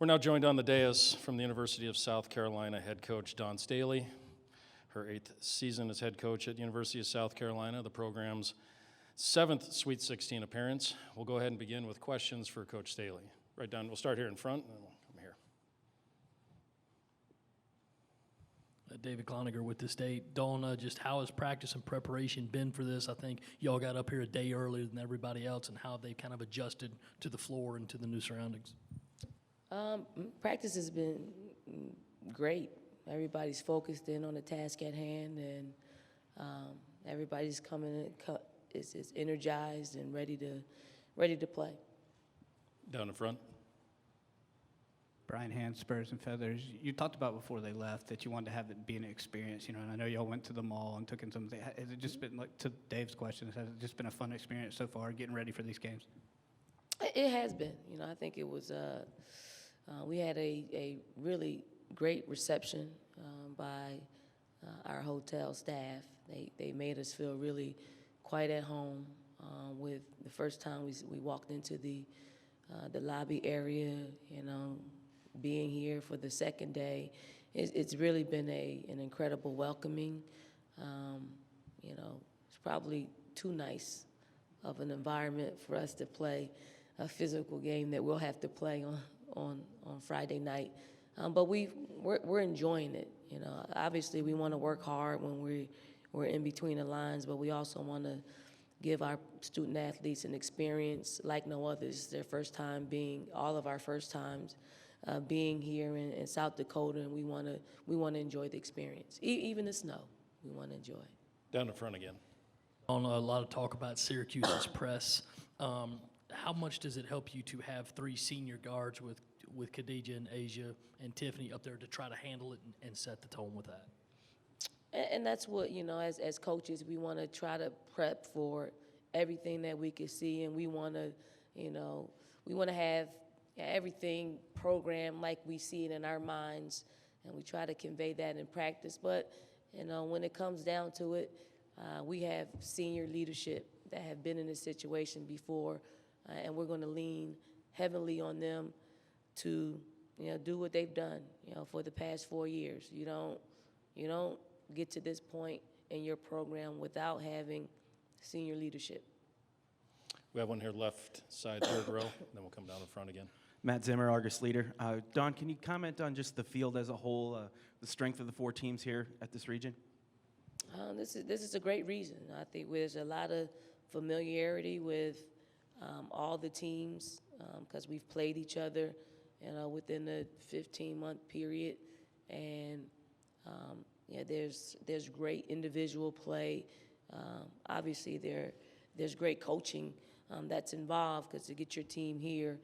We're now joined on the dais from the University of South Carolina head coach Dawn Staley. Her 8th season as head coach at the University of South Carolina, the program's 7th Sweet 16 appearance. We'll go ahead and begin with questions for Coach Staley. Right down, we'll start here in front, and then we'll come here. David Cloninger with the state. Dawn, just how has practice and preparation been for this? I think y'all got up here a day earlier than everybody else, and how they kind of adjusted to the floor and to the new surroundings. Practice has been great. Everybody's focused in on the task at hand, and everybody's coming in, is energized and ready to play. Down in front. Brian Hand, Spurs and Feathers. You talked about before they left that you wanted to have it be an experience, and I know y'all went to the mall and took in some. Has it just been, like to Dave's question, has it just been a fun experience so far, getting ready for these games? It has been. I think it was. We had a really great reception by our hotel staff. They made us feel really quite at home with the first time we walked into the lobby area. Being here for the second day, it's really been an incredible welcoming. It's probably too nice of an environment for us to play a physical game that we'll have to play on Friday night. But we're enjoying it. Obviously we want to work hard when we're in between the lines, but we also want to give our student athletes an experience like no others. Their first time all of our first times being here in South Dakota, and we want to enjoy the experience. Even the snow, we want to enjoy. Down in front again. On a lot of talk about Syracuse's press. How much does it help you to have 3 senior guards with Khadijah and Asia and Tiffany up there to try to handle it and set the tone with that? And that's what, as coaches, we want to try to prep for everything that we can see, and we want to have everything programmed like we see it in our minds, and we try to convey that in practice. But, when it comes down to it, we have senior leadership that have been in this situation before, and we're going to lean heavily on them to, do what they've done, for the past 4 years. You don't get to this point in your program without having senior leadership. We have one here left side, third row, then we'll come down the front again. Matt Zimmer, Argus Leader. Dawn, can you comment on just the field as a whole, the strength of the 4 teams here at this region? This is a great reason. I think there's a lot of familiarity with all the teams because we've played each other, within the 15-month period, and there's great individual play. Obviously, there's great coaching that's involved because to get your team here,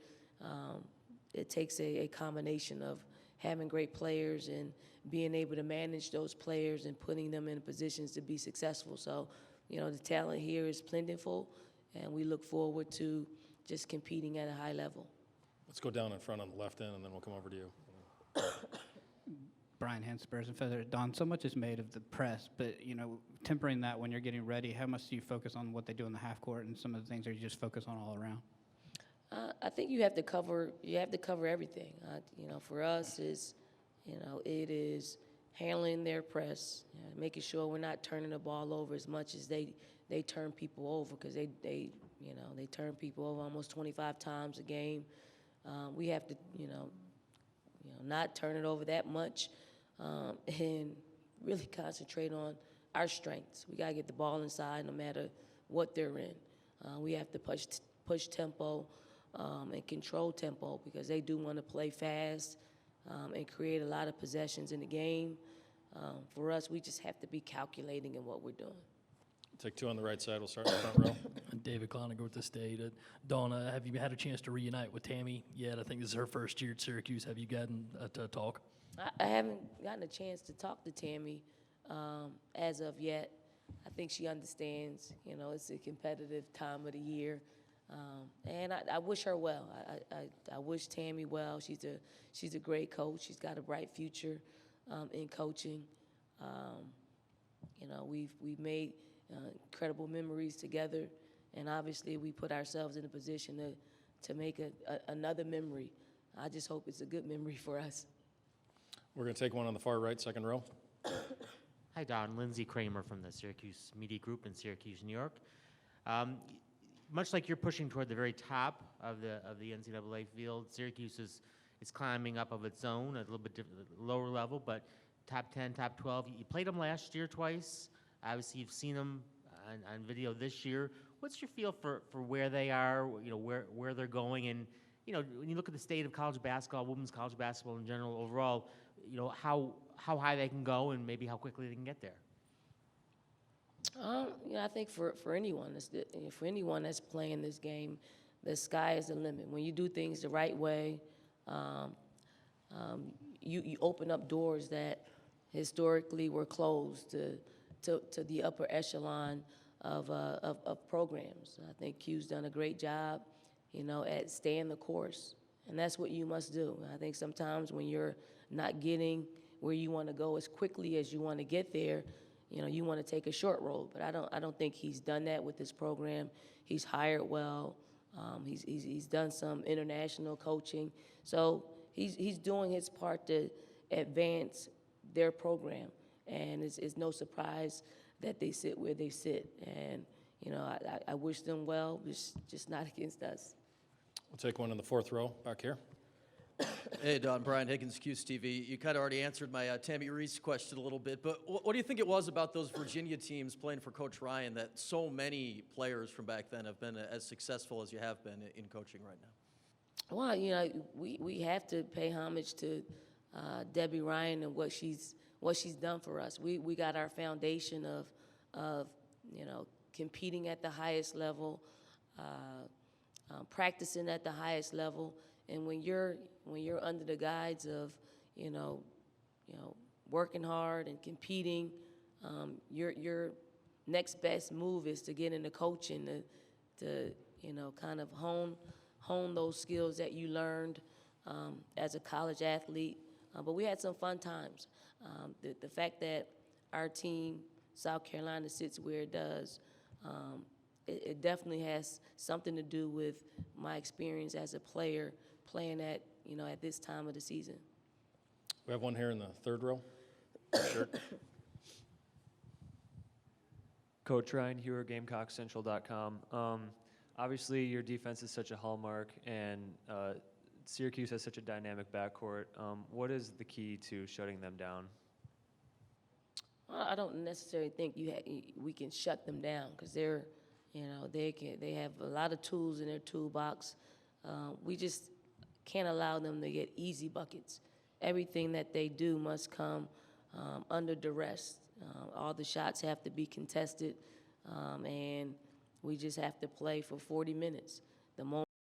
it takes a combination of having great players and being able to manage those players and putting them in positions to be successful. So, the talent here is plentiful, and we look forward to just competing at a high level. Let's go down in front on the left end, and then we'll come over to you. Brian Hand, Spurs and Feathers. Dawn, so much is made of the press, but, tempering that when you're getting ready, how much do you focus on what they do in the half court and some of the things that you just focus on all around? I think you have to cover everything. For us it is handling their press, making sure we're not turning the ball over as much as they turn people over, because they turn people over almost 25 times a game. We have to not turn it over that much, and really concentrate on our strengths. We gotta get the ball inside no matter what they're in. We have to push tempo and control tempo, because they do want to play fast and create a lot of possessions in the game. For us, we just have to be calculating in what we're doing. Take 2 on the right side. We'll start in the front row. David Cloninger with the state. Dawn, have you had a chance to reunite with Tammy yet? I think this is her first year at Syracuse. Have you gotten to talk? I haven't gotten a chance to talk to Tammy as of yet. I think she understands, it's a competitive time of the year. And I wish her well. I wish Tammy well. She's a great coach. She's got a bright future in coaching. We've made incredible memories together, and obviously we put ourselves in a position to make another memory I just hope it's a good memory for us. We're going to take one on the far right, second row. Hi, Don. Lindsay Kramer from the Syracuse Media Group in Syracuse, New York. Um, Much like you're pushing toward the very top of the NCAA field, Syracuse is climbing up of its own, a little bit lower level, but top 10, top 12. You played them last year twice. Obviously, you've seen them on video this year. What's your feel for where they are? You know, where they're going, and you know, when you look at the state of college basketball, women's college basketball in general, overall, you know, how high they can go and maybe how quickly they can get there. You know, I think for anyone that's playing this game, the sky is the limit. When you do things the right way, you open up doors that historically were closed to the upper echelon of programs. I think Q's done a great job, you know, at staying the course, and that's what you must do. I think sometimes when you're not getting where you want to go as quickly as you want to get there, you know, you want to take a short road. But I don't think he's done that with this program. He's hired well. He's done some international coaching, so he's doing his part to advance their program. And it's no surprise that they sit where they sit. And you know, I wish them well, just not against us. We'll take one in the fourth row back here. Hey, Don. Brian Higgins, Cuse TV. You kind of already answered my Tammy Reese question a little bit, but what do you think it was about those Virginia teams playing for Coach Ryan that so many players from back then have been as successful as you have been in coaching right now? Well, you know, we have to pay homage to Debbie Ryan and what she's done for us. We got our foundation of you know, competing at the highest level, practicing at the highest level, and when you're under the guides of you know working hard and competing, your next best move is to get into coaching to you know, kind of hone those skills that you learned as a college athlete. But we had some fun times. The fact that our team, South Carolina, sits where it does, it definitely has something to do with my experience as a player playing at this time of the season. We have one here in the third row. Sure. Coach Ryan Hewer, GamecockCentral.com. Obviously, your defense is such a hallmark, and Syracuse has such a dynamic backcourt. What is the key to shutting them down? Well, I don't necessarily think we can shut them down because they have a lot of tools in their toolbox. We just can't allow them to get easy buckets. Everything that they do must come under duress. All the shots have to be contested, and we just have to play for 40 minutes. The moment